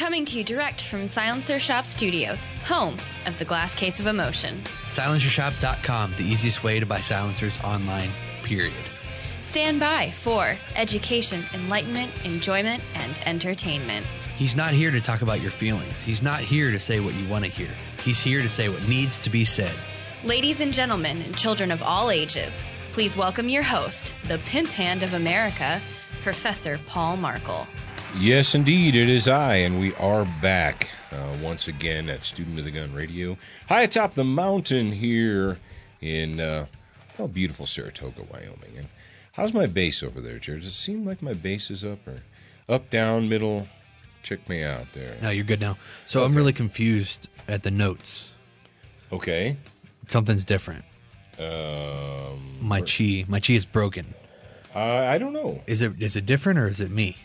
Coming to you direct from SilencerShop Studios, home of the glass case of emotion. SilencerShop.com, the easiest way to buy silencers online, period. Stand by for education, enlightenment, enjoyment, and entertainment. He's not here to talk about your feelings. He's not here to say what you want to hear. He's here to say what needs to be said. Ladies and gentlemen, and children of all ages, please welcome your host, the pimp hand of America, Professor Paul Markle. Yes, indeed, it is I, and we are back once again at Student of the Gun Radio, high atop the mountain here in beautiful Saratoga, Wyoming. And how's my bass over there, Jared? Does it seem like my bass is up, or up, down, middle? Check me out there. No, you're good now. So okay. I'm really confused at the notes. Okay. Something's different. My chi is broken. I don't know. Is it different, or is it me?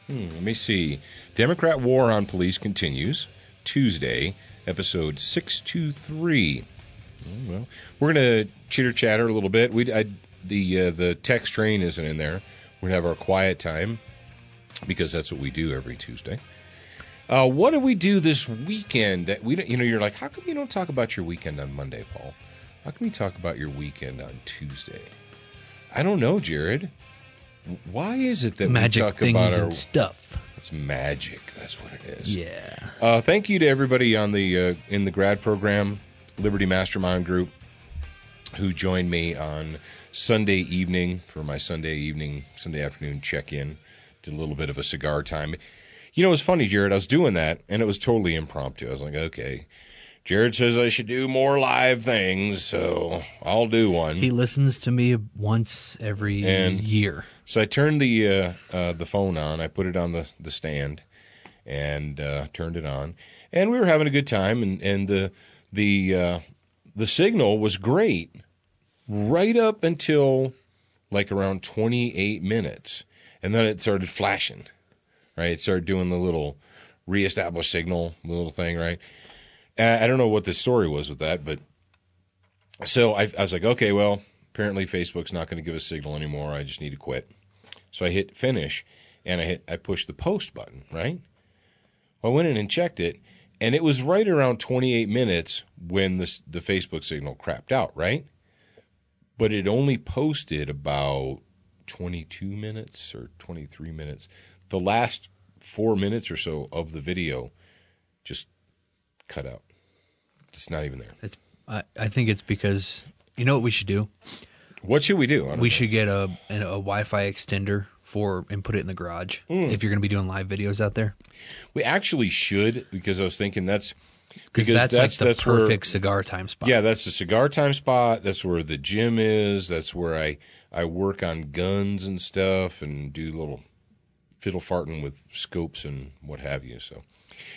Let me see. Democrat war on police continues. Tuesday, episode 623. Well, we're going to chitter-chatter a little bit. The text train isn't in there. We're going to have our quiet time because that's what we do every Tuesday. What did we do this weekend? You're like, how come you don't talk about your weekend on Monday, Paul? How come you talk about your weekend on Tuesday? I don't know, Jared. Why is it that magic we talk things about our and stuff? It's magic. That's what it is. Yeah. Thank you to everybody on the in the grad program, Liberty Mastermind group, who joined me on Sunday evening for my Sunday afternoon check-in. Did a little bit of a cigar time. You know, it was funny, Jared. I was doing that, and it was totally impromptu. I was like, okay, Jared says I should do more live things, so I'll do one. He listens to me once every year. So I turned the phone on. I put it on the stand and turned it on, and we were having a good time. And the signal was great right up until like around 28 minutes, and then it started flashing. Right, it started doing the little reestablish signal, the little thing. Right, I don't know what the story was with that, but so I was like, okay, well, apparently Facebook's not going to give a signal anymore. I just need to quit. So I hit finish, and I pushed the post button, right? Well, I went in and checked it, and it was right around 28 minutes when the Facebook signal crapped out, right? But it only posted about 22 minutes or 23 minutes. The last 4 minutes or so of the video just cut out. It's not even there. I think it's because, you know what we should do? What should we do? We should get a Wi-Fi extender and put it in the garage if you're going to be doing live videos out there. We actually should, because I was thinking that's like the perfect cigar time spot. Yeah, that's the cigar time spot. That's where the gym is. That's where I work on guns and stuff and do little fiddle farting with scopes and what have you. So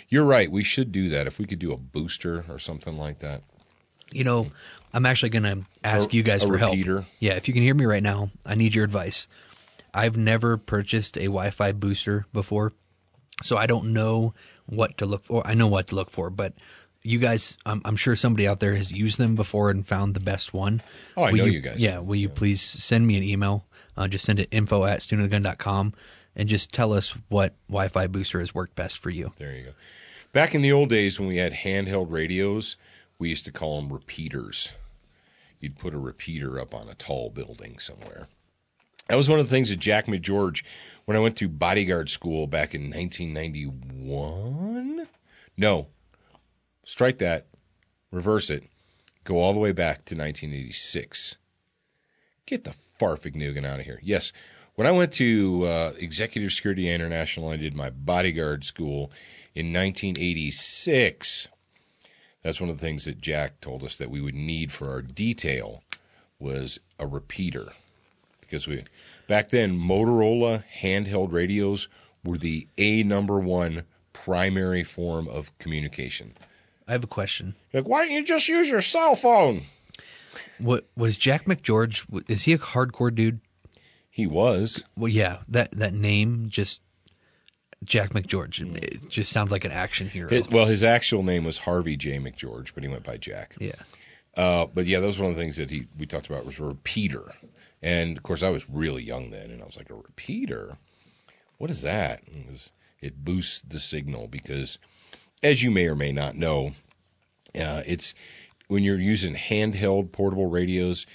you're right. We should do that. If we could do a booster or something like that. You know, I'm actually going to ask you guys for help. Yeah, if you can hear me right now, I need your advice. I've never purchased a Wi-Fi booster before, so I don't know what to look for. I know what to look for, but you guys, I'm sure somebody out there has used them before and found the best one. Oh, I know you guys. Yeah, will you please send me an email? Just send it info@studentofthegun.com and just tell us what Wi-Fi booster has worked best for you. There you go. Back in the old days when we had handheld radios, we used to call them repeaters. You'd put a repeater up on a tall building somewhere. That was one of the things that Jack McGeorge, when I went to bodyguard school back in 1991? No. Strike that. Reverse it. Go all the way back to 1986. Get the farfignugan out of here. Yes. When I went to Executive Security International, I did my bodyguard school in 1986. That's one of the things that Jack told us that we would need for our detail was a repeater. Because back then, Motorola handheld radios were the #1 primary form of communication. I have a question. Like, why don't you just use your cell phone? What was Jack McGeorge? Is he a hardcore dude? He was. Well, yeah. That name, just Jack McGeorge. It just sounds like an action hero. His actual name was Harvey J. McGeorge, but he went by Jack. Yeah. But yeah, that was one of the things that we talked about was a repeater. And of course, I was really young then, and I was like, a repeater? What is that? It boosts the signal because, as you may or may not know, it's when you're using handheld portable radios,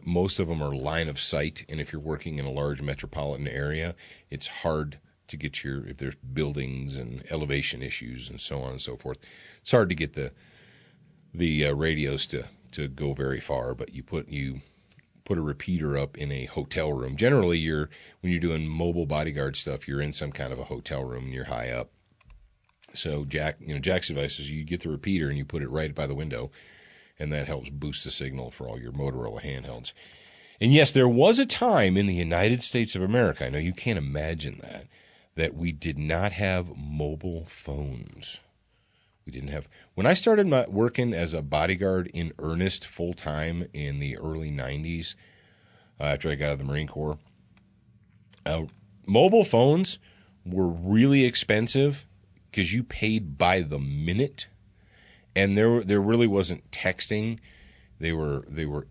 most of them are line of sight, and if you're working in a large metropolitan area, it's hard to get if there's buildings and elevation issues and so on and so forth. It's hard to get the radios to go very far, but you put a repeater up in a hotel room. Generally, when you're doing mobile bodyguard stuff, you're in some kind of a hotel room and you're high up. So Jack's advice is you get the repeater and you put it right by the window, and that helps boost the signal for all your Motorola handhelds. And yes, there was a time in the United States of America, I know you can't imagine that we did not have mobile phones. We didn't have. When I started working as a bodyguard in earnest full-time in the early 90s, after I got out of the Marine Corps, mobile phones were really expensive because you paid by the minute, and there really wasn't texting. They were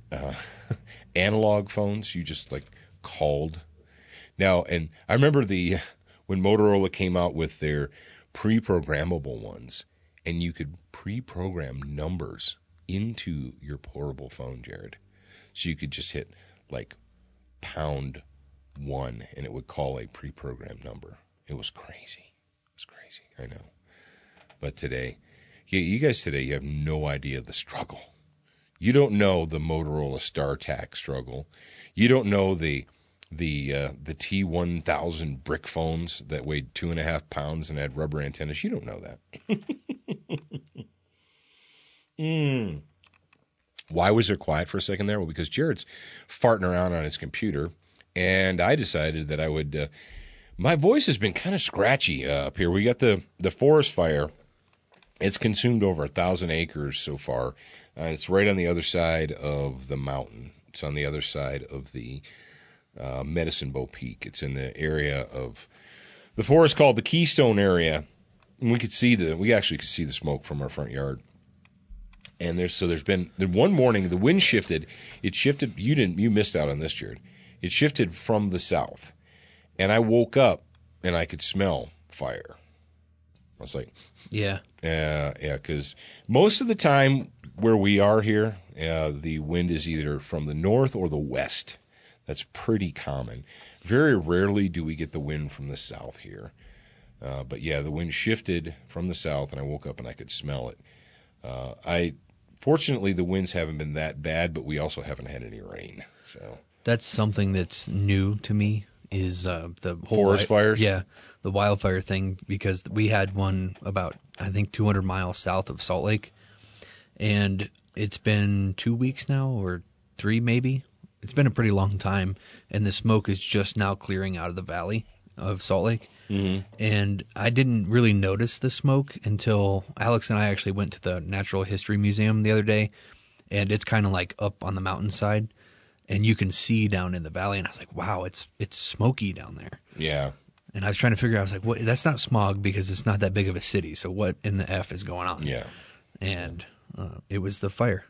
analog phones. You just like called. Now, and I remember when Motorola came out with their pre-programmable ones, and you could pre-program numbers into your portable phone, Jared. So you could just hit like #1 and it would call a pre-programmed number. It was crazy. I know. But today, you guys today, you have no idea the struggle. You don't know the Motorola StarTAC struggle. You don't know the T1000 brick phones that weighed 2.5 pounds and had rubber antennas. You don't know that. Why was there quiet for a second there? Well, because Jared's farting around on his computer, and I decided that I would. My voice has been kind of scratchy up here. We got the forest fire. It's consumed over 1,000 acres so far. It's right on the other side of the mountain. It's on the other side of the Medicine Bow Peak. It's in the area of the forest called the Keystone area. And we actually could see the smoke from our front yard. And there's been one morning the wind shifted. It shifted. You missed out on this, Jared. It shifted from the south, and I woke up and I could smell fire. I was like, yeah, because most of the time where we are here, the wind is either from the north or the west. That's pretty common. Very rarely do we get the wind from the south here. But yeah, the wind shifted from the south, and I woke up and I could smell it. Fortunately, the winds haven't been that bad, but we also haven't had any rain. So that's something that's new to me is the whole forest fires. Yeah, the wildfire thing, because we had one about, I think, 200 miles south of Salt Lake, and it's been 2 weeks now, or 3 maybe. It's been a pretty long time, and the smoke is just now clearing out of the valley of Salt Lake. Mm-hmm. And I didn't really notice the smoke until Alex and I actually went to the Natural History Museum the other day, and it's kind of like up on the mountainside, and you can see down in the valley, and I was like, wow, it's smoky down there. Yeah. And I was trying to figure out, I was like, what? That's not smog because it's not that big of a city, so what in the F is going on? Yeah. And it was the fire.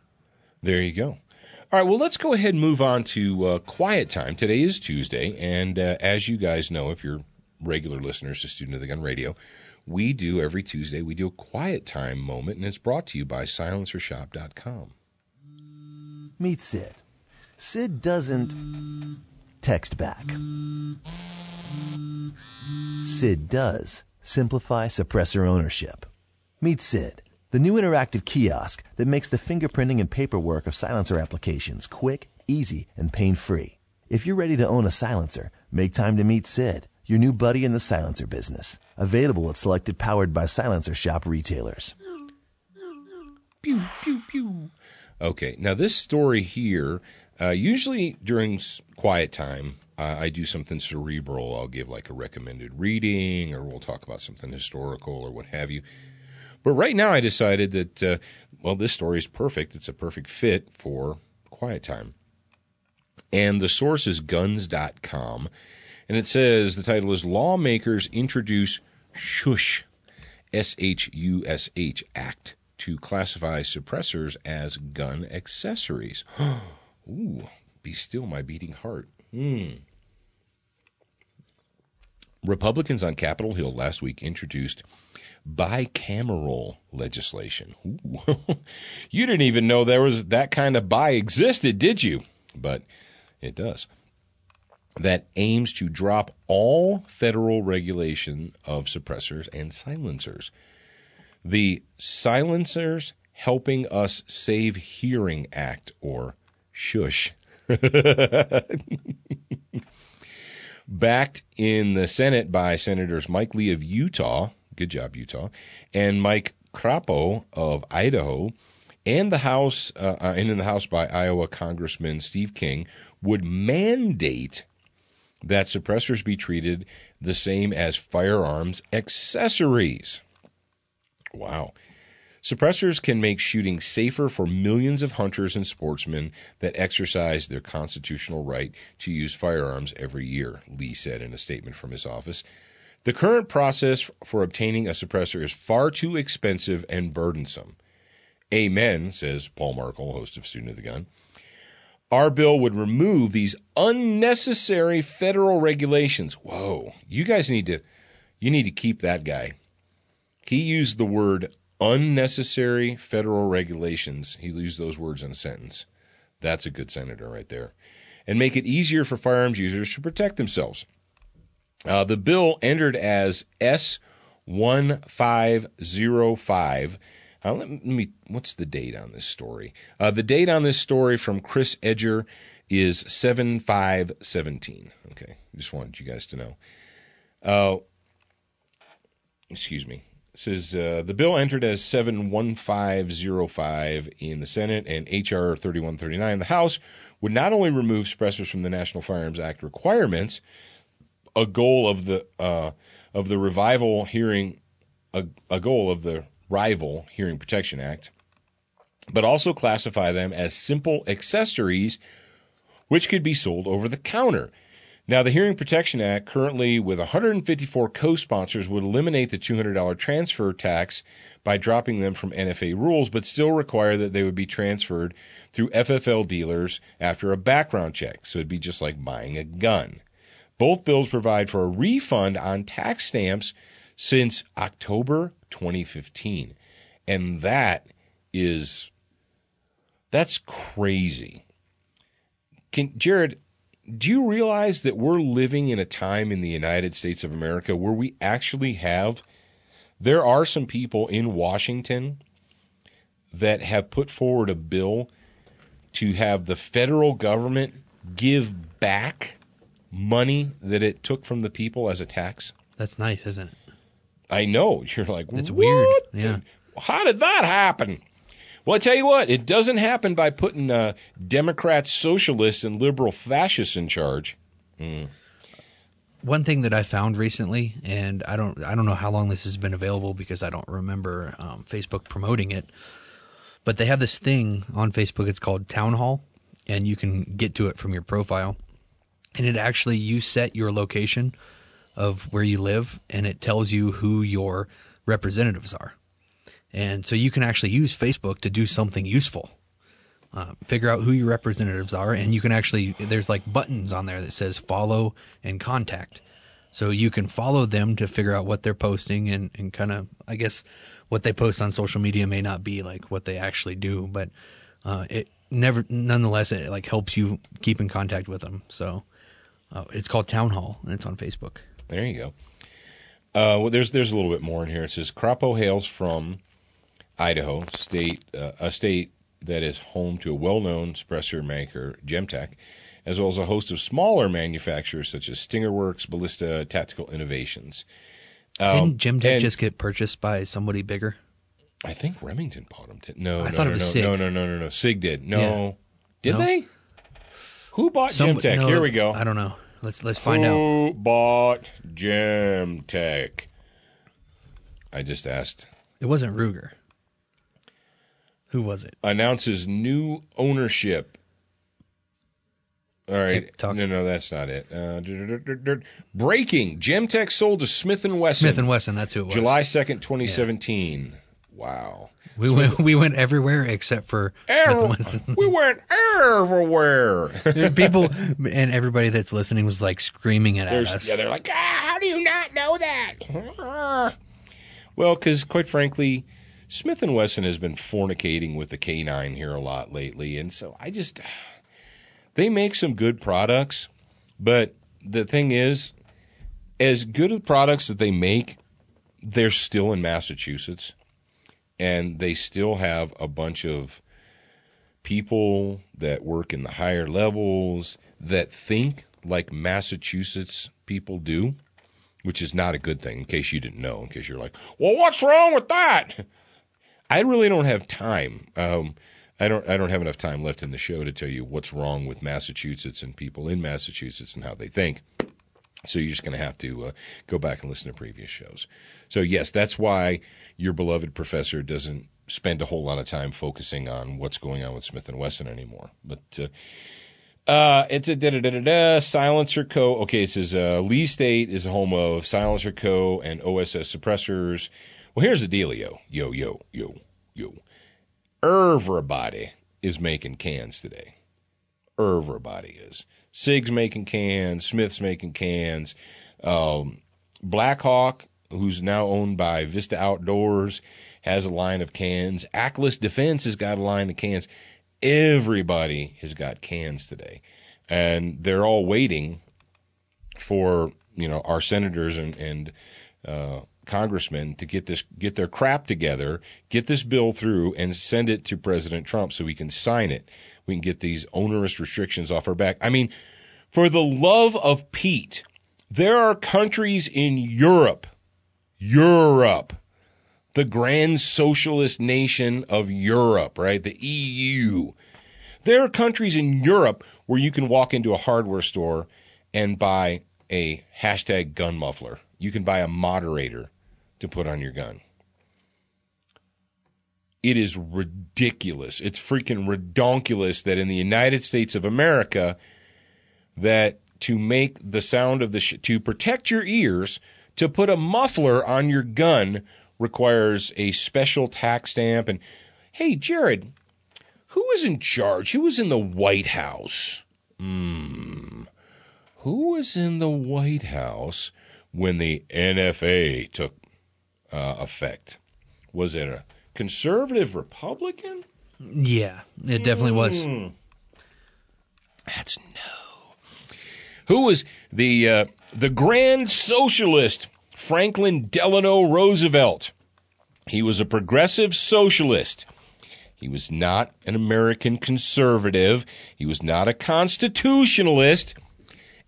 There you go. All right, well, let's go ahead and move on to quiet time. Today is Tuesday, and as you guys know, if you're regular listeners to Student of the Gun Radio, every Tuesday, we do a quiet time moment, and it's brought to you by SilencerShop.com. Meet Sid. Sid doesn't text back. Sid does simplify suppressor ownership. Meet Sid, the new interactive kiosk that makes the fingerprinting and paperwork of silencer applications quick, easy, and pain-free. If you're ready to own a silencer, make time to meet Sid, your new buddy in the silencer business. Available at selected Powered by SilencerShop retailers. Pew, pew, pew. Okay, now this story here, usually during quiet time, I do something cerebral. I'll give like a recommended reading, or we'll talk about something historical or what have you. But right now I decided that, this story is perfect. It's a perfect fit for quiet time. And the source is guns.com. And it says, the title is Lawmakers Introduce SHUSH, S-H-U-S-H Act to classify suppressors as gun accessories. Ooh, be still my beating heart. Republicans on Capitol Hill last week introduced bicameral legislation. Ooh. You didn't even know there was that kind of bi existed, did you? But it does. That aims to drop all federal regulation of suppressors and silencers. The Silencers Helping Us Save Hearing Act, or SHUSH. Backed in the Senate by Senators Mike Lee of Utah, good job, Utah, and Mike Crapo of Idaho, and the House, and in the House by Iowa Congressman Steve King, would mandate that suppressors be treated the same as firearms accessories. Wow. Suppressors can make shooting safer for millions of hunters and sportsmen that exercise their constitutional right to use firearms every year, Lee said in a statement from his office. The current process for obtaining a suppressor is far too expensive and burdensome. Amen, says Paul Markle, host of Student of the Gun. Our bill would remove these unnecessary federal regulations. Whoa, you guys need to keep that guy. He used the word unnecessary federal regulations. He used those words in a sentence. That's a good senator right there. And make it easier for firearms users to protect themselves. The bill entered as S1505. What's the date on this story? The date on this story from Chris Edger is 7/5/17. Okay, just wanted you guys to know. Excuse me. It says the bill entered as 71505 in the Senate, and H.R. 3139 in the House would not only remove suppressors from the National Firearms Act requirements, a goal of the Rival Hearing Protection Act, but also classify them as simple accessories which could be sold over the counter. Now, the Hearing Protection Act, currently with 154 co-sponsors, would eliminate the $200 transfer tax by dropping them from NFA rules, but still require that they would be transferred through FFL dealers after a background check. So it'd be just like buying a gun. Both bills provide for a refund on tax stamps since October 2015. And that's crazy. Jared, do you realize that we're living in a time in the United States of America where we actually there are some people in Washington that have put forward a bill to have the federal government give back money that it took from the people as a tax? That's nice, isn't it? I know. You're like, it's what? Weird. Yeah. How did that happen? Well, I tell you what, it doesn't happen by putting Democrats, socialists, and liberal fascists in charge. One thing that I found recently, and I don't know how long this has been available because I don't remember Facebook promoting it, but they have this thing on Facebook. It's called Town Hall, and you can get to it from your profile. And it actually, you set your location of where you live, and it tells you who your representatives are. And so you can actually use Facebook to do something useful. Figure out who your representatives are, and you can actually, there's like buttons on there that says follow and contact. So you can follow them to figure out what they're posting, and kind of, I guess, what they post on social media may not be like what they actually do, but nonetheless, it like helps you keep in contact with them. So it's called Town Hall, and it's on Facebook. There you go. Well, there's a little bit more in here. It says Crapo hails from Idaho, a state that is home to a well-known suppressor maker, Gemtech, as well as a host of smaller manufacturers such as Stingerworks, Ballista, Tactical Innovations. Didn't Gemtech just get purchased by somebody bigger? I think Remington bought them. No, I thought it was Sig. No. Sig did. No. Yeah. Did they? Who bought Gemtech? No, here we go. I don't know. Let's find out. Who bought Gemtech? I just asked. It wasn't Ruger. Who was it? Announces new ownership. All right. No, that's not it. Breaking. Gemtech sold to Smith & Wesson. Smith & Wesson, that's who it was. July 2nd, 2017. Wow. We went everywhere except for we went everywhere. People and everybody that's listening was like screaming at us. Yeah, they're like, how do you not know that? Well, because quite frankly, Smith & Wesson has been fornicating with the K9 here a lot lately. And so they make some good products. But the thing is, as good of products that they make, they're still in Massachusetts. And they still have a bunch of people that work in the higher levels that think like Massachusetts people do, which is not a good thing, in case you didn't know, in case you're like, well, what's wrong with that? I really don't have time. I don't have enough time left in the show to tell you what's wrong with Massachusetts and people in Massachusetts and how they think. So you're just going to have to go back and listen to previous shows. So, yes, that's why your beloved professor doesn't spend a whole lot of time focusing on what's going on with Smith & Wesson anymore. But it's a Silencer Co. Okay, it says Lee State is the home of Silencer Co. and OSS suppressors. Well, here's the dealio. Yo. Everybody is making cans today. Everybody is. Sig's making cans. Smith's making cans. Blackhawk, who's now owned by Vista Outdoors, has a line of cans. Atlas Defense has got a line of cans. Everybody has got cans today. And they're all waiting for, our senators and congressmen to get their crap together, get this bill through, and send it to President Trump so we can sign it. We can get these onerous restrictions off our back. I mean, for the love of Pete, there are countries in Europe, the grand socialist nation of Europe, right? The EU. There are countries in Europe where you can walk into a hardware store and buy a hashtag gun muffler. You can buy a moderator to put on your gun. It is ridiculous. It's freaking redonkulous that in the United States of America, that to make the sound of to protect your ears, to put a muffler on your gun requires a special tax stamp. And hey, Jared, who was in charge? Who was in the White House? Who was in the White House when the NFA took effect? Was it a conservative Republican? Yeah, it definitely was. That's no. Who was the grand socialist Franklin Delano Roosevelt? He was a progressive socialist. He was not an American conservative. He was not a constitutionalist.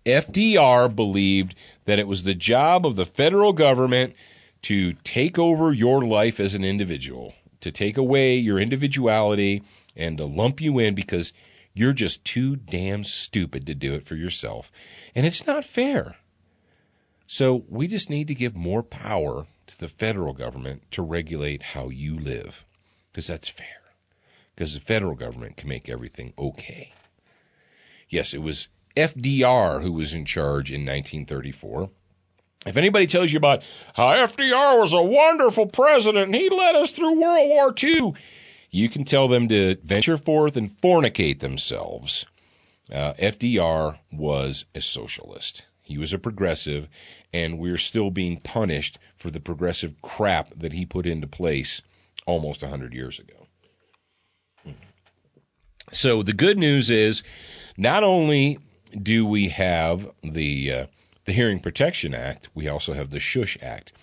FDR believed that it was the job of the federal government to take over your life as an individual, to take away your individuality and to lump you in because you're just too damn stupid to do it for yourself. And it's not fair. So we just need to give more power to the federal government to regulate how you live, because that's fair. Because the federal government can make everything okay. Yes, it was FDR who was in charge in 1934. If anybody tells you about how FDR was a wonderful president and he led us through World War II, you can tell them to venture forth and fornicate themselves. FDR was a socialist. He was a progressive, and we're still being punished for the progressive crap that he put into place almost 100 years ago. So the good news is not only do we have the Hearing Protection Act, we also have the Shush Act.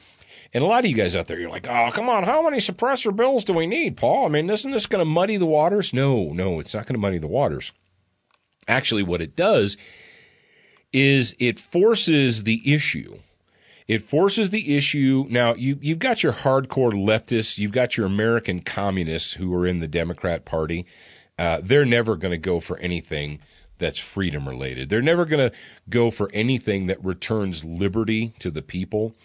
And a lot of you guys out there, you're like, oh, come on, how many suppressor bills do we need, Paul? I mean, isn't this going to muddy the waters? No, it's not going to muddy the waters. Actually, what it does is it forces the issue. It forces the issue. Now, you've got your hardcore leftists. You've got your American communists who are in the Democrat Party. They're never going to go for anything that's freedom related. They're never going to go for anything that returns liberty to the people.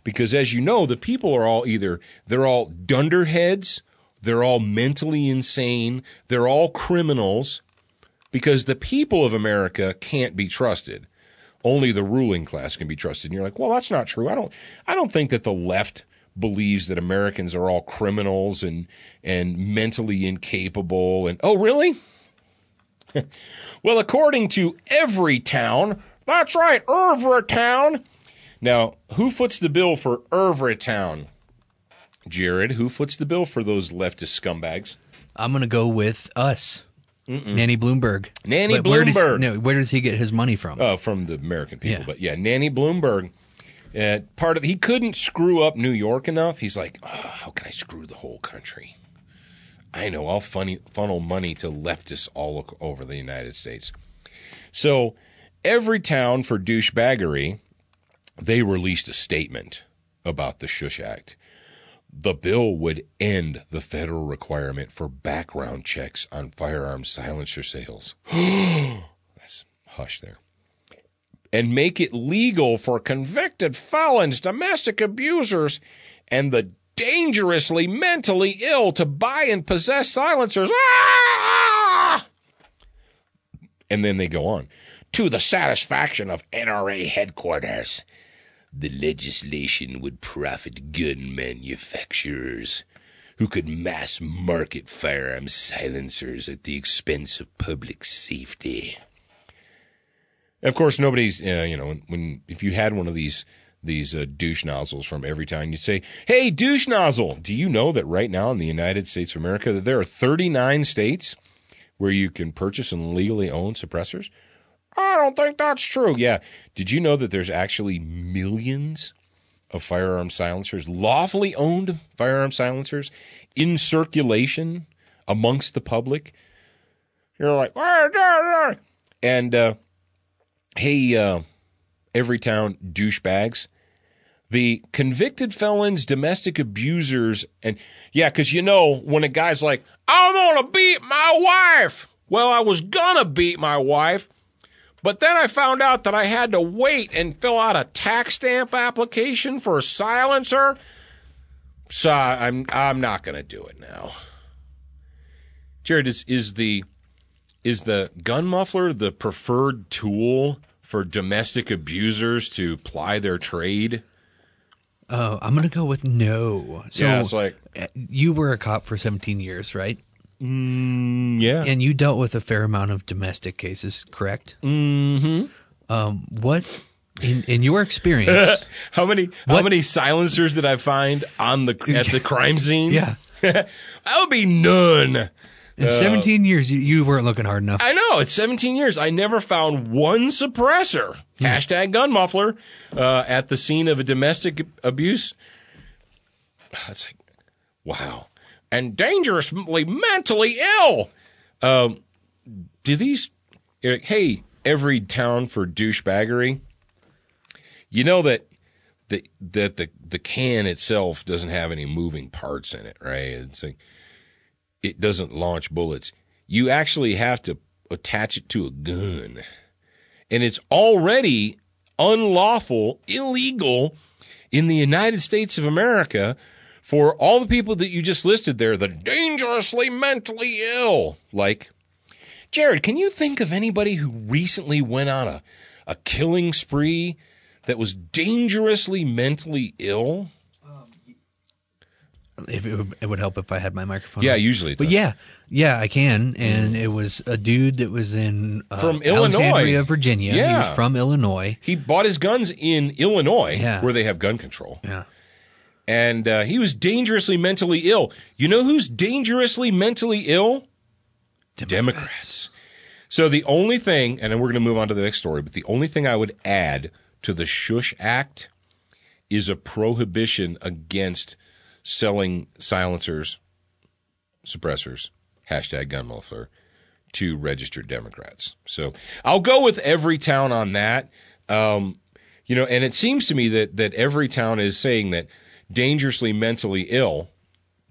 Because as you know, the people are all they're all dunderheads, they're all mentally insane, they're all criminals, because the people of America can't be trusted. Only the ruling class can be trusted. And you're like, well, that's not true. I don't think that the left believes that Americans are all criminals and mentally incapable. And oh, really? Well, according to Everytown, that's right, Everytown. Now, who foots the bill for Everytown? Jared, who foots the bill for those leftist scumbags? I'm going to go with us. Nanny Bloomberg. Nanny Bloomberg. Where does he get his money from? From the American people. Yeah. But Nanny Bloomberg. He couldn't screw up New York enough. He's like, how can I screw the whole country? I know, I'll funnel money to leftists all over the United States. So Everytown for douchebaggery, they released a statement about the Shush Act. The bill would end the federal requirement for background checks on firearm silencer sales. That's hush there. And make it legal for convicted felons, domestic abusers, and the dangerously mentally ill to buy and possess silencers. Ah! And then they go on. To the satisfaction of NRA headquarters, the legislation would profit gun manufacturers who could mass market firearm silencers at the expense of public safety. Of course, nobody's, if you had one of these douche nozzles from Everytown, you'd say, hey, douche nozzle, do you know that right now in the United States of America that there are 39 states where you can purchase and legally own suppressors? I don't think that's true. Yeah. Did you know that there's actually millions of firearm silencers, lawfully owned firearm silencers, in circulation amongst the public? You're like, and hey, Everytown douchebags, the convicted felons, domestic abusers, and yeah, because when a guy's like, I'm gonna beat my wife. Well, I was gonna beat my wife, but then I found out that I had to wait and fill out a tax stamp application for a silencer, so I'm not gonna do it now. Jared, is the gun muffler the preferred tool for domestic abusers to ply their trade? Oh, I'm going to go with no. So yeah, it's like, you were a cop for 17 years, right? Yeah. And you dealt with a fair amount of domestic cases, correct? Mm-hmm. What, in your experience, how many silencers did I find at the crime scene? Yeah. That would be none. In 17 years, you weren't looking hard enough. I know. It's 17 years. I never found one suppressor, hashtag gun muffler, at the scene of a domestic abuse. It's like, wow. And dangerously mentally ill. Hey, Everytown for douchebaggery, you know that the can itself doesn't have any moving parts in it, right? It's like, it doesn't launch bullets. You actually have to attach it to a gun. And it's already unlawful, illegal in the United States of America for all the people that you just listed there, the dangerously mentally ill. Like, Jared, can you think of anybody who recently went on a killing spree that was dangerously mentally ill? If it would help if I had my microphone. Yeah, on. Usually it does. But yeah, I can. And it was a dude that was in from Alexandria, Illinois, Virginia. Yeah. He was from Illinois. He bought his guns in Illinois, Yeah. where they have gun control. Yeah. And he was dangerously mentally ill. You know who's dangerously mentally ill? Democrats. So the only thing, and then we're going to move on to the next story, but the only thing I would add to the Shush Act is a prohibition against selling silencers, suppressors, hashtag gun muffler, to registered Democrats. So I'll go with Everytown on that. And it seems to me that Everytown is saying that dangerously mentally ill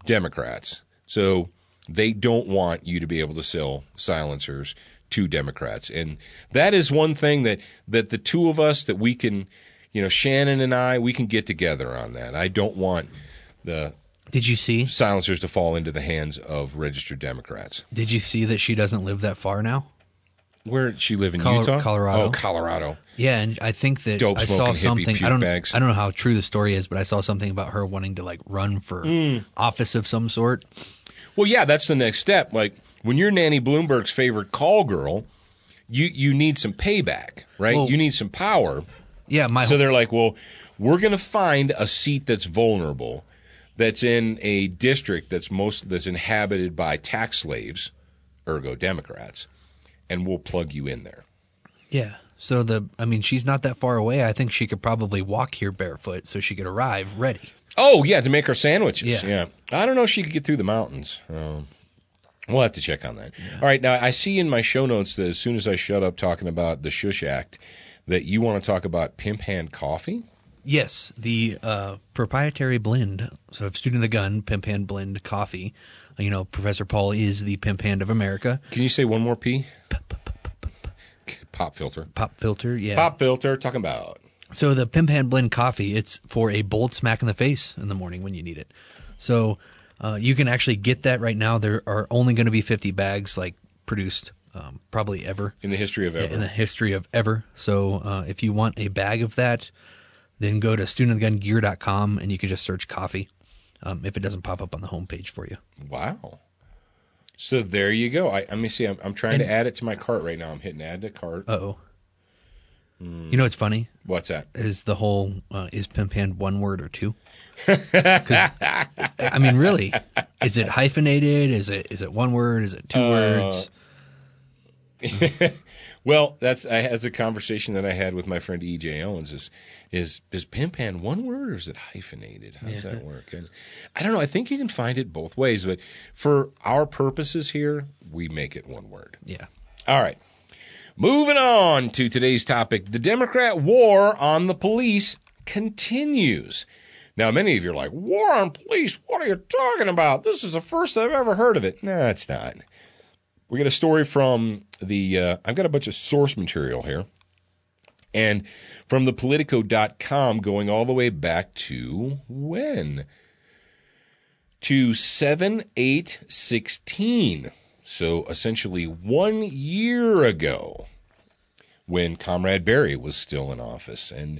Democrats. So they don't want you to be able to sell silencers to Democrats. And that is one thing that the two of us, that we can, Shannon and I, we can get together on that. I don't want Did you see silencers to fall into the hands of registered Democrats. Did you see that she doesn't live that far now? Where did she live in Utah? Utah? Colorado. Oh, Colorado. Yeah, and I think that Dope I saw smoking something. hippie I don't bags. know how true the story is, but I saw something about her wanting to like run for office of some sort. Well, yeah, that's the next step. Like when you're Nanny Bloomberg's favorite call girl, you need some payback, right? Well, you need some power. Yeah, so they're like, well, we're going to find a seat that's vulnerable, that's in a district that's inhabited by tax slaves, ergo Democrats, and we'll plug you in there. Yeah. So she's not that far away. I think she could probably walk here barefoot so she could arrive ready. Oh, yeah, to make her sandwiches. Yeah. I don't know if she could get through the mountains. We'll have to check on that. Yeah. All right, now I see in my show notes that as soon as I shut up talking about the Shush Act, that you want to talk about Pimp Hand Coffee? Yes, the proprietary blend. So I've Student of the Gun, Pimp Hand Blend Coffee. Professor Paul is the Pimp Hand of America. Can you say one more P? Pop filter. Pop filter, yeah. Pop filter, talking about. So the Pimp Hand Blend Coffee, it's for a bold smack in the face in the morning when you need it. So you can actually get that right now. There are only going to be 50 bags produced probably ever. In the history of ever. Yeah, in the history of ever. So if you want a bag of that, then go to studentofthegungear.com and you can just search coffee if it doesn't pop up on the homepage for you. Wow. So there you go. Let me see. I'm trying to add it to my cart right now. I'm hitting add to cart. Uh-oh. You know what's funny? What's that? Is the whole, is Pimp Hand one word or two? Really, is it hyphenated? Is it one word? Is it two words? Well, that's a conversation that I had with my friend E.J. Owens. Is Pimp Hand one word or is it hyphenated? How does that work? And I don't know. I think you can find it both ways, but for our purposes here, we make it one word. Yeah. All right. Moving on to today's topic, the Democrat war on the police continues. Now, many of you are like, war on police? What are you talking about? This is the first I've ever heard of it. No, it's not. We got a story from I've got a bunch of source material here, and from the Politico.com going all the way back to when? To 7/8/16. So essentially 1 year ago, when Comrade Barry was still in office. And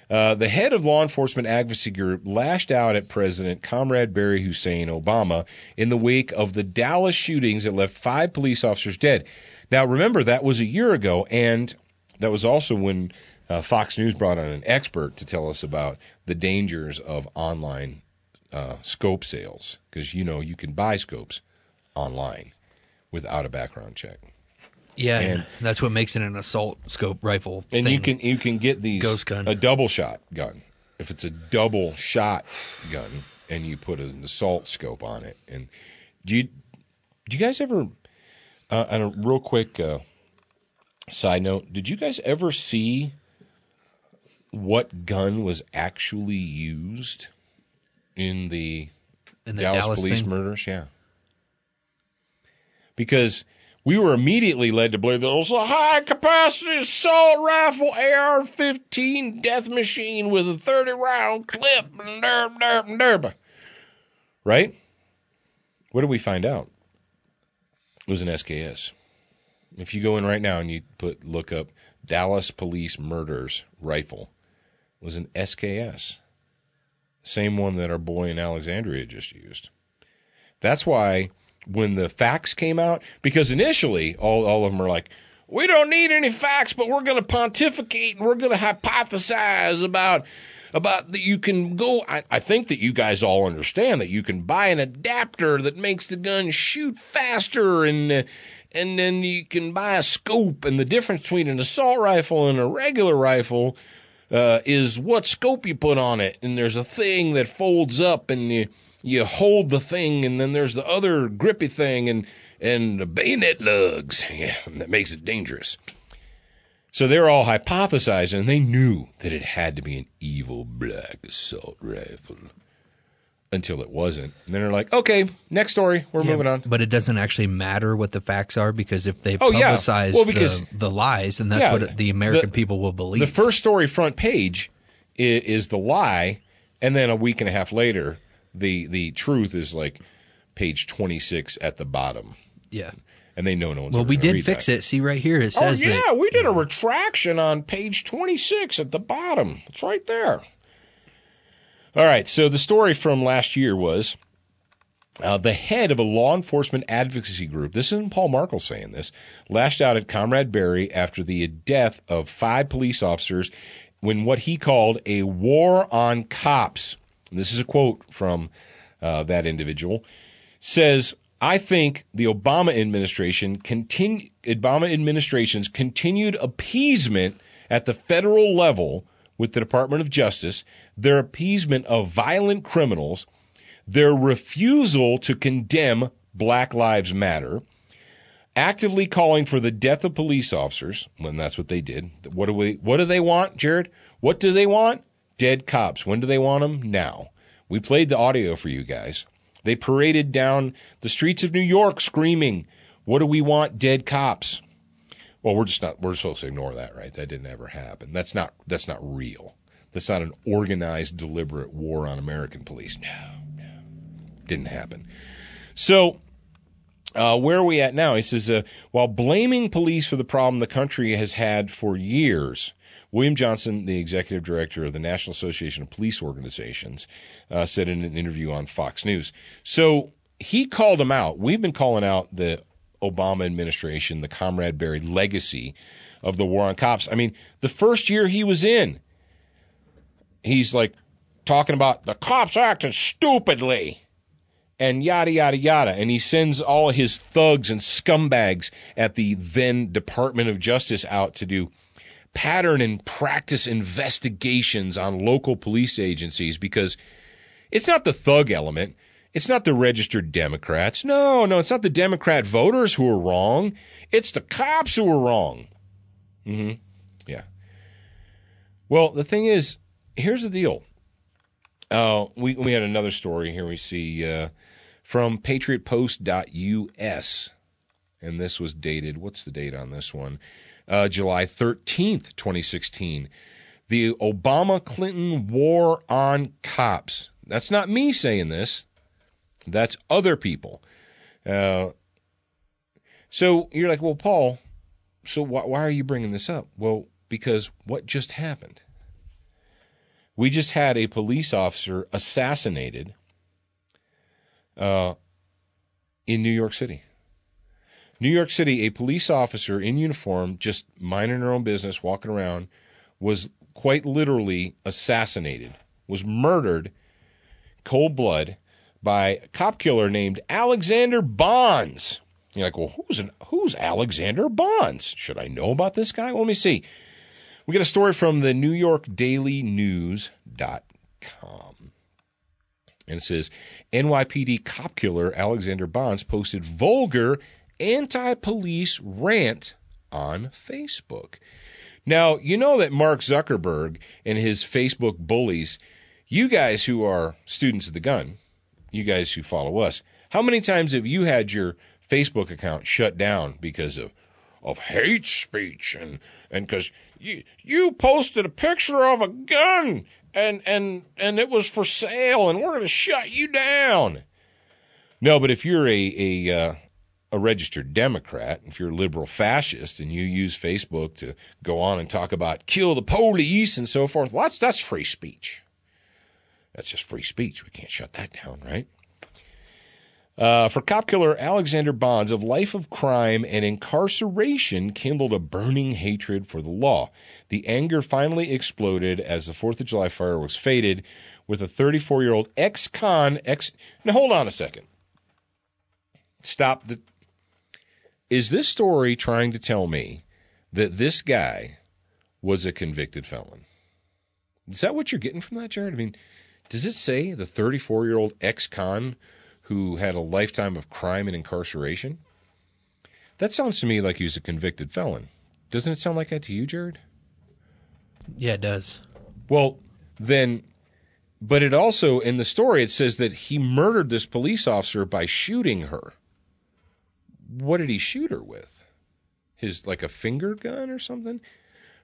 the head of law enforcement advocacy group lashed out at President Comrade Barry Hussein Obama in the wake of the Dallas shootings that left 5 police officers dead. Now, remember, that was a year ago, and that was also when Fox News brought on an expert to tell us about the dangers of online scope sales, because, you can buy scopes online without a background check. Yeah, and that's what makes it an assault scope rifle. And you can get these ghost gun, a double shot gun. If it's a double shot gun, and you put an assault scope on it. And do you guys ever? On a real quick side note, did you guys ever see what gun was actually used in the Dallas police murders? Yeah. Because we were immediately led to believe that it was a high-capacity assault rifle AR-15 death machine with a 30-round clip. Right? What did we find out? It was an SKS. If you go in right now and you look up Dallas Police Murders Rifle, it was an SKS. Same one that our boy in Alexandria just used. That's why when the facts came out, because initially all of them are like, we don't need any facts, but we're going to pontificate and we're going to hypothesize about that you can go. I think that you guys all understand that you can buy an adapter that makes the gun shoot faster, and then you can buy a scope, and the difference between an assault rifle and a regular rifle is what scope you put on it, and there's a thing that folds up, and you hold the thing, and then there's the other grippy thing, and the bayonet lugs. Yeah, that makes it dangerous. So they're all hypothesizing, and they knew that it had to be an evil black assault rifle until it wasn't. And then they're like, okay, next story. We're moving on. But it doesn't actually matter what the facts are, because if they publicize the lies, then that's what the American people will believe. The first story front page is the lie, and then a week and a half later, the truth is like page 26 at the bottom. Yeah. And they know no one's Well, ever we gonna did read fix that. it. See right here, it says that. We did a retraction on page 26 at the bottom. It's right there. All right, so the story from last year was the head of a law enforcement advocacy group, this isn't Paul Markle saying this, lashed out at Comrade Barry after the death of 5 police officers when what he called a war on cops, and this is a quote from that individual, says, I think the Obama administration's continued appeasement at the federal level with the Department of Justice, their appeasement of violent criminals, their refusal to condemn Black Lives Matter, actively calling for the death of police officers, when that's what they did. What do they want, Jared? What do they want? Dead cops. When do they want them? Now. We played the audio for you guys. They paraded down the streets of New York screaming, what do we want? Dead cops. Well, we're supposed to ignore that, right? That didn't ever happen. That's not real. That's not an organized, deliberate war on American police. No. Didn't happen. So, where are we at now? He says, while blaming police for the problem the country has had for years, William Johnson, the executive director of the National Association of Police Organizations, said in an interview on Fox News. So he called them out. We've been calling out the Obama administration, the Comrade Barry legacy of the war on cops. I mean, the first year he was in, he's like talking about the cops acted stupidly and yada, yada, yada. And he sends all of his thugs and scumbags at the then Department of Justice out to do pattern and practice investigations on local police agencies because it's not the thug element. It's not the registered Democrats. No, it's not the Democrat voters who are wrong. It's the cops who are wrong. Yeah. Well, the thing is, here's the deal. We had another story here we see from patriotpost.us, and this was dated, what's the date on this one? July 13th, 2016. The Obama-Clinton war on cops. That's not me saying this. That's other people. So you're like, well, Paul, so why are you bringing this up? Well, because what just happened? We just had a police officer assassinated in New York City. New York City, a police officer in uniform, just minding her own business, walking around, was quite literally assassinated, was murdered, cold blood, by a cop killer named Alexander Bonds. You're like, well, who's Alexander Bonds? Should I know about this guy? Well, let me see. We get a story from the NewYorkDailyNews.com. And it says, NYPD cop killer Alexander Bonds posted vulgar anti-police rant on Facebook. Now, you know that Mark Zuckerberg and his Facebook bullies, you guys who are students of the gun, you guys who follow us, how many times have you had your Facebook account shut down because of hate speech and because you posted a picture of a gun and it was for sale and we're going to shut you down? No, but if you're a registered Democrat, if you're a liberal fascist and you use Facebook to go on and talk about kill the police and so forth, well, that's free speech. That's just free speech. We can't shut that down, right? For cop killer Alexander Bonds, a life of crime and incarceration kindled a burning hatred for the law. The anger finally exploded as the 4th of July fireworks faded with a 34-year-old ex-con. Now, hold on a second. Stop. Is this story trying to tell me that this guy was a convicted felon? Is that what you're getting from that, Jared? I mean, does it say the 34-year-old ex-con who had a lifetime of crime and incarceration? That sounds to me like he was a convicted felon. Doesn't it sound like that to you, Jared? Yeah, it does. Well, then, but it also, in the story, it says that he murdered this police officer by shooting her. What did he shoot her with? Like a finger gun or something?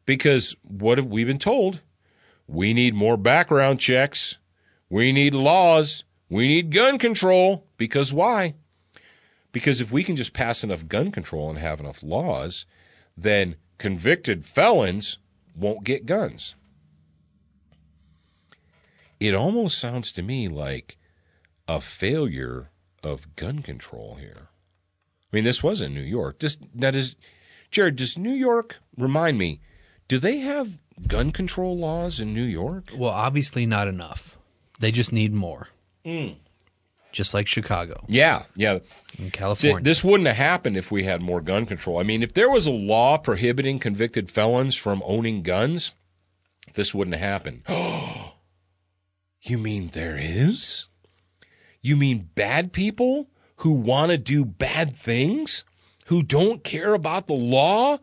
Because what have we been told? We need more background checks. We need laws. We need gun control. Because why? Because if we can just pass enough gun control and have enough laws, then convicted felons won't get guns. It almost sounds to me like a failure of gun control here. I mean, this was in New York. Jared, does New York, remind me, do they have gun control laws in New York? Well, obviously not enough. They just need more. Just like Chicago. Yeah. In California. This wouldn't have happened if we had more gun control. I mean, if there was a law prohibiting convicted felons from owning guns, this wouldn't have happened. You mean there is? You mean bad people who want to do bad things, who don't care about the law,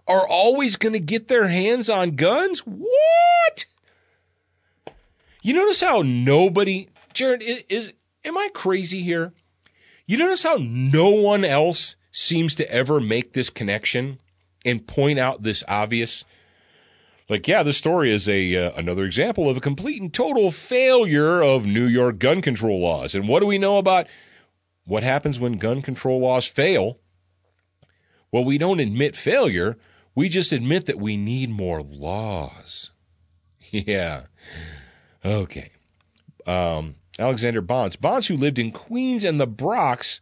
are always going to get their hands on guns? What? You notice how nobody, Jared, am I crazy here? You notice how no one else seems to ever make this connection and point out this obvious? Like, yeah, this story is another example of a complete and total failure of New York gun control laws. And what do we know about what happens when gun control laws fail? Well, we don't admit failure. We just admit that we need more laws. Yeah. Okay. Alexander Bonds, who lived in Queens and the Bronx,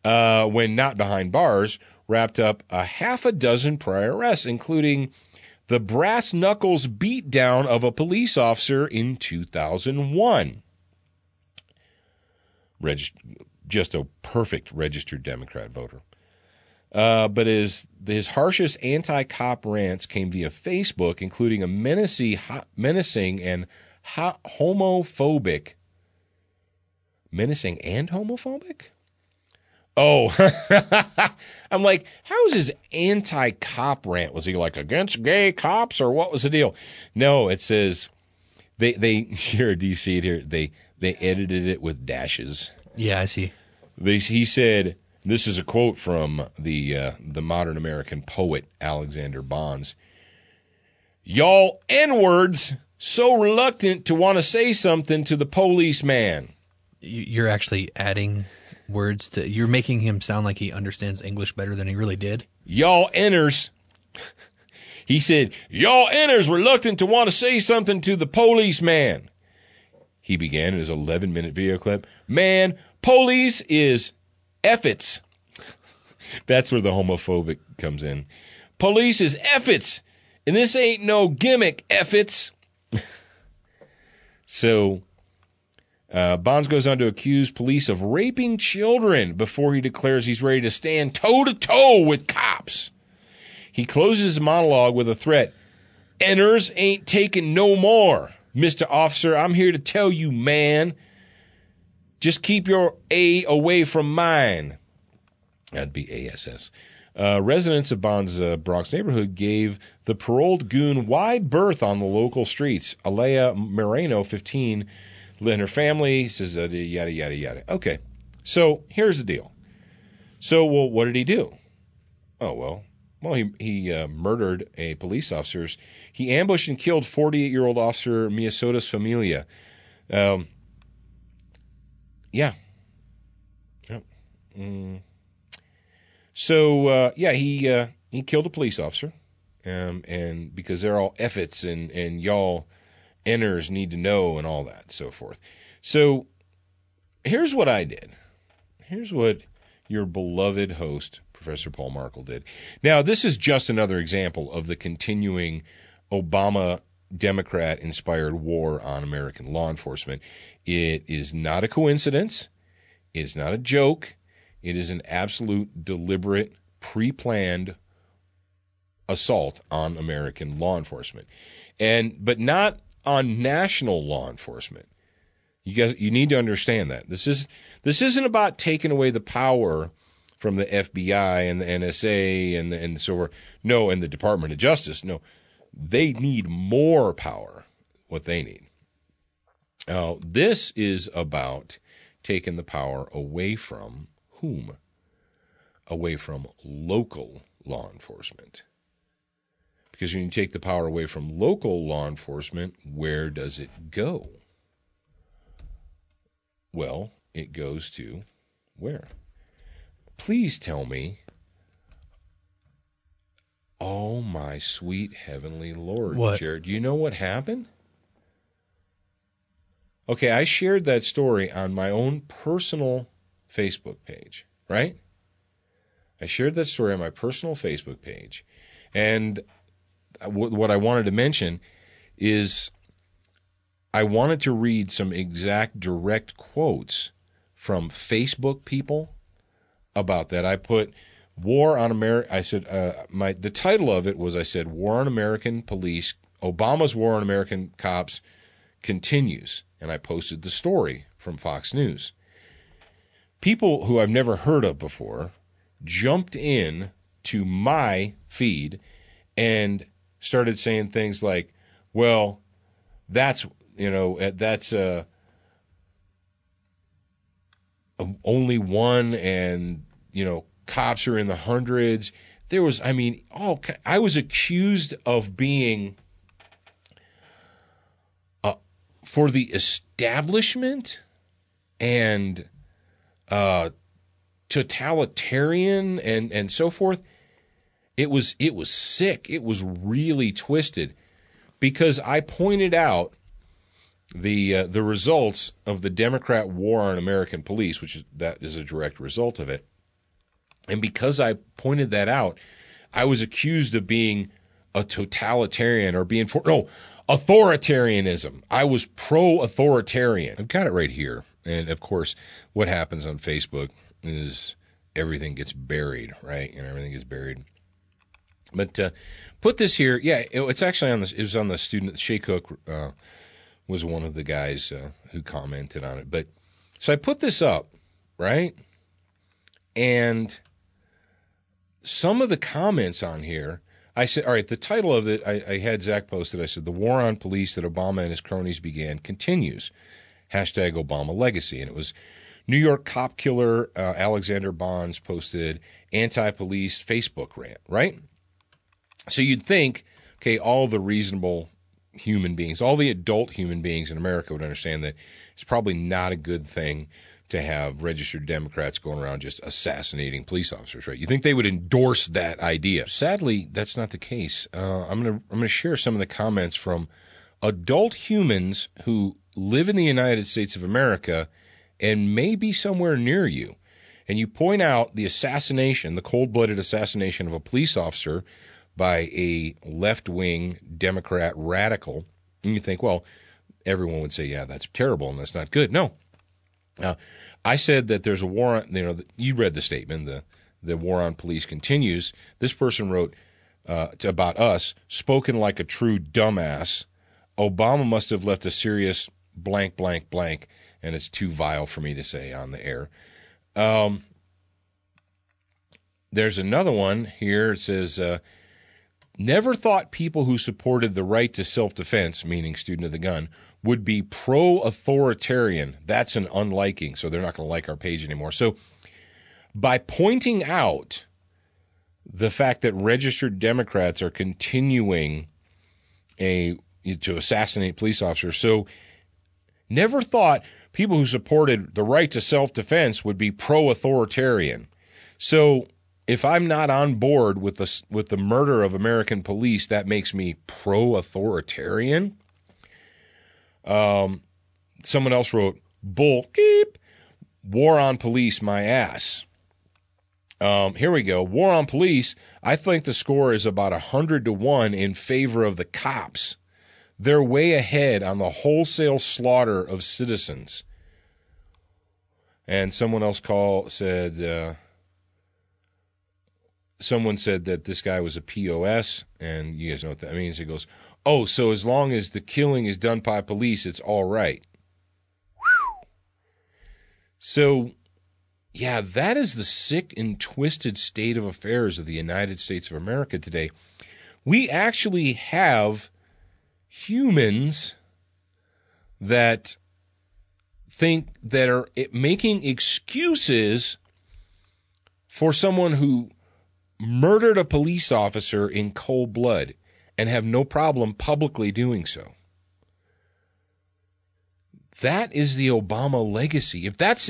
when not behind bars, wrapped up a half a dozen prior arrests, including the brass knuckles beatdown of a police officer in 2001. Just a perfect registered Democrat voter. But his harshest anti-cop rants came via Facebook, including a menacing and homophobic. Menacing and homophobic? Oh, I'm like, how is his anti-cop rant? Was he like against gay cops or what was the deal? No, it says they here. Do you see it here? They edited it with dashes. Yeah, I see. He said, this is a quote from the modern American poet Alexander Bonds. Y'all N-words so reluctant to want to say something to the policeman. You're actually adding words to, you're making him sound like he understands English better than he really did. Y'all N'ers. He said, y'all N'ers reluctant to want to say something to the policeman. He began in his 11-minute video clip. Man, police is effits. That's where the homophobic comes in. Police is effits, and this ain't no gimmick, effits. So, Bonds goes on to accuse police of raping children before he declares he's ready to stand toe-to-toe with cops. He closes his monologue with a threat. N'ers ain't taking no more. Mr. Officer, I'm here to tell you, man, just keep your A away from mine. That'd be ASS. Residents of Bonds' Bronx neighborhood gave the paroled goon wide berth on the local streets. Alea Moreno, 15, and her family says yada, yada, yada. Okay, so here's the deal. So, well, what did he do? Oh, well, he murdered a police officer. He ambushed and killed 48-year-old officer Miasotis Familia. Yeah. Yep. So, he killed a police officer, and because they're all effits and y'all N'ers need to know and all that, so forth. So, here's what I did. Here's what your beloved host, Professor Paul Markle, did. Now, this is just another example of the continuing Obama Democrat-inspired war on American law enforcement. It is not a coincidence. It's not a joke. It is an absolute, deliberate, pre-planned assault on American law enforcement, but not on national law enforcement. You guys, you need to understand that this isn't about taking away the power from the FBI and the NSA and so forth. No, and the Department of Justice. No, they need more power. What they need. This is about taking the power away from whom? Away from local law enforcement. Because when you take the power away from local law enforcement, where does it go? Well, it goes to Where? Please tell me. Oh, my sweet heavenly Lord, what? Jared. You know what happened? Okay, I shared that story on my own personal Facebook page, right? I shared that story on my personal Facebook page. And what I wanted to mention is I wanted to read some exact direct quotes from Facebook people about that. I put War on America. I said the title of it was, I said, War on American Police, Obama's War on American Cops continues. And I posted the story from Fox News. People who I've never heard of before jumped in to my feed and started saying things like, well, that's only one, and, cops are in the hundreds. There was, I was accused of being for the establishment and totalitarian and so forth. It was sick. It was really twisted, because I pointed out the results of the Democrat war on American police, that is a direct result of it. And because I pointed that out, I was accused of being a totalitarian or being authoritarianism. I was pro-authoritarian. I've got it right here. And, of course, what happens on Facebook is everything gets buried, right? And everything gets buried. But put this here. Yeah, it's actually on this. It was on the student. Shay Cook was one of the guys who commented on it. But so I put this up, right? And some of the comments on here, I said, all right, the title of it, I had Zach posted. I said, the war on police that Obama and his cronies began continues. Hashtag Obama legacy. And it was New York cop killer Alexander Bonds posted anti-police Facebook rant, right? So you'd think, okay, all the reasonable human beings, all the adult human beings in America would understand that it's probably not a good thing to have registered Democrats going around just assassinating police officers, right? You think they would endorse that idea. Sadly, that's not the case. I'm gonna share some of the comments from adult humans who live in the United States of America and may be somewhere near you. And you point out the assassination, the cold-blooded assassination of a police officer by a left-wing Democrat radical, and you think, well, everyone would say, yeah, that's terrible and that's not good. No. I said that there's a war on, you read the statement, the war on police continues. This person wrote about us, spoken like a true dumbass. Obama must have left a serious blank, blank, blank, and it's too vile for me to say on the air. There's another one here. It says, never thought people who supported the right to self-defense, meaning student of the gun, would be pro-authoritarian. That's an unliking, so they're not going to like our page anymore. So by pointing out the fact that registered Democrats are continuing to assassinate police officers, so never thought people who supported the right to self-defense would be pro-authoritarian. So if I'm not on board with the murder of American police, that makes me pro-authoritarian. Someone else wrote, bull, beep, war on police, my ass. Here we go. War on police. I think the score is about 100-1 in favor of the cops. They're way ahead on the wholesale slaughter of citizens. And someone else said that this guy was a POS, and you guys know what that means. He goes, oh, so as long as the killing is done by police, it's all right. Whew. So, yeah, that is the sick and twisted state of affairs of the United States of America today. We actually have humans that think that are making excuses for someone who murdered a police officer in cold blood and have no problem publicly doing so. That is the Obama legacy. If that's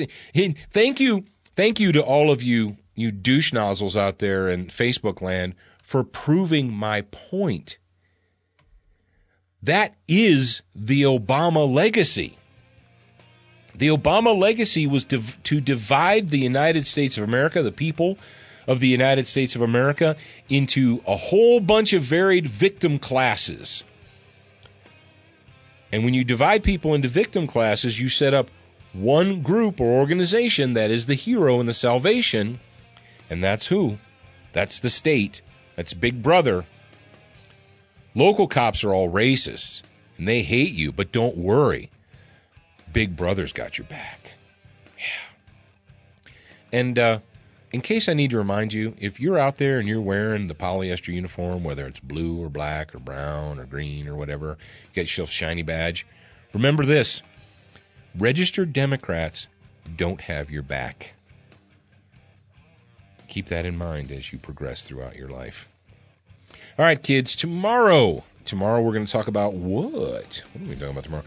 thank you Thank you to all of you douche nozzles out there in Facebook land for proving my point. That is the Obama legacy. The Obama legacy was to divide the United States of America, the people of the United States of America, into a whole bunch of varied victim classes. And when you divide people into victim classes, you set up one group or organization that is the hero and the salvation, and that's who? That's the state. That's Big Brother. Local cops are all racists, and they hate you, but don't worry. Big Brother's got your back. Yeah. And in case I need to remind you, if you're out there and you're wearing the polyester uniform, whether it's blue or black or brown or green or whatever, get yourself a shiny badge, remember this. Registered Democrats don't have your back. Keep that in mind as you progress throughout your life. All right, kids, tomorrow we're going to talk about what? What are we talking about tomorrow?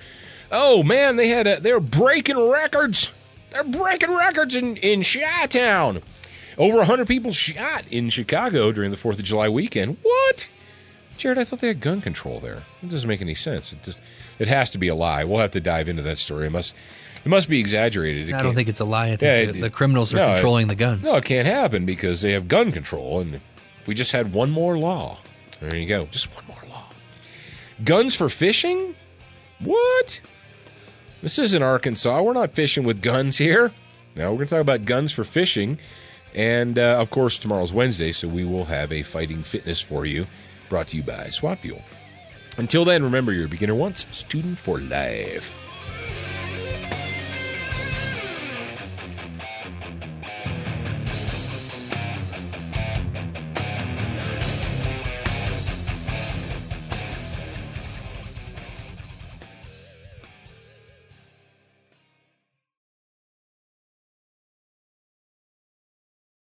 Oh, man, they're breaking records. They're breaking records in Chi-Town. Over 100 people shot in Chicago during the 4th of July weekend. What? Jared, I thought they had gun control there. It doesn't make any sense. It has to be a lie. We'll have to dive into that story. It must be exaggerated. I don't think it's a lie. I think the criminals are controlling the guns. No, it can't happen because they have gun control. And if we just had one more law. There you go. Just one more law. Guns for fishing? What? This isn't Arkansas. We're not fishing with guns here. Now, we're going to talk about guns for fishing. And, of course, tomorrow's Wednesday, so we will have a fighting fitness for you, brought to you by SWATfuel. Until then, remember, you're a beginner once, student for life.